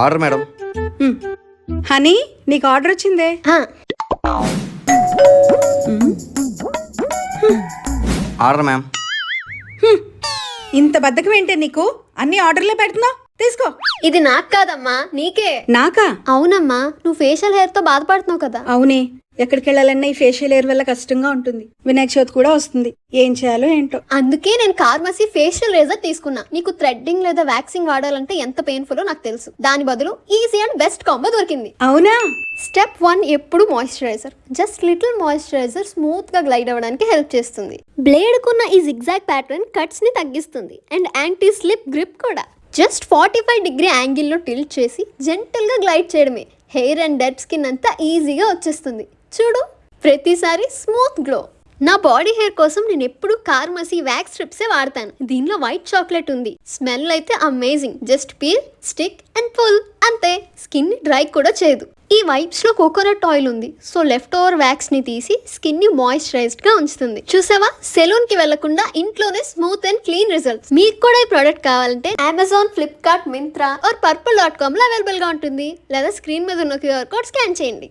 Order madam. Honey నీకు order వచ్చిందే. Order ma'am. ఇంత బద్ధకం ఏంటి నీకు? అన్ని ఆర్డర్లే పెడుతున్నావు, తీసుకో. ఇది నాకు కాదమ్మా, నీకే. నాకా? అవునమ్మా, నువ్వు ఫేషియల్ హెయిర్ తో బాధపడుతున్నావు కదా. అవునే, ఎక్కడికి వెళ్ళాలన్నా ఈ ఫేషియల్ హెయిర్ వల్ల కష్టంగా ఉంటుంది. వినాయక చవితి కూడా వస్తుంది, ఏం చేయాలో ఏంటో. అందుకే నేను కార్మసీ ఫేషియల్ రేజర్ తీసుకున్నా. నీకు థ్రెడ్డింగ్ లేదా వ్యాక్సింగ్ వాడాలంటే ఎంత పెయిన్ఫుల్ నాకు తెలుసు. దాని బదులు ఈజీ అండ్ బెస్ట్ కాంబో దొరికింది. అవునా? స్టెప్ 1 ఎప్పుడు moisturizer. Just little moisturizer smooth గా గ్లైడ్ అవ్వడానికి హెల్ప్ చేస్తుంది. బ్లేడ్ కున్న ఈ జిగ్జాగ్ ప్యాటర్న్ కట్స్ ని తగ్గిస్తుంది అండ్ యాంటీ స్లిప్ గ్రిప్ కూడా. జస్ట్ 45 డిగ్రీ యాంగిల్లో టిల్ట్ చేసి జెంటల్ గా గ్లైడ్ చేయడమే. హెయిర్ అండ్ డెడ్ స్కిన్ అంతా ఈజీగా వచ్చేస్తుంది. చూడు, ప్రతిసారి స్మూత్ గ్లో. నా బాడీ హెయిర్ కోసం నేను ఎప్పుడు కార్మసీ వ్యాక్స్ స్ట్రిప్సే వాడతాను. దీనిలో వైట్ చాక్లెట్ ఉంది. స్మెల్ అయితే amazing. Just peel, stick and pull, అంతే. స్కిన్ ని డ్రై కూడా చేయదు. ఈ వైప్స్ లో కోకోనట్ ఆయిల్ ఉంది, సో లెఫ్ట్ ఓవర్ వ్యాక్స్ ని తీసి స్కిన్ ని మాయిశ్చరైజ్డ్ గా ఉంచుతుంది. చూసావా, సెలూన్ కి వెళ్లకుండా ఇంట్లోనే స్మూత్ అండ్ క్లీన్ రిజల్ట్స్. మీకు కూడా ఈ ప్రోడక్ట్ కావాలంటే Amazon, Flipkart, Myntra are purple.com లో అవైలబుల్ గా ఉంటుంది. లేదా స్క్రీన్ మీద ఉన్న QR కోడ్ స్కాన్ చేయండి.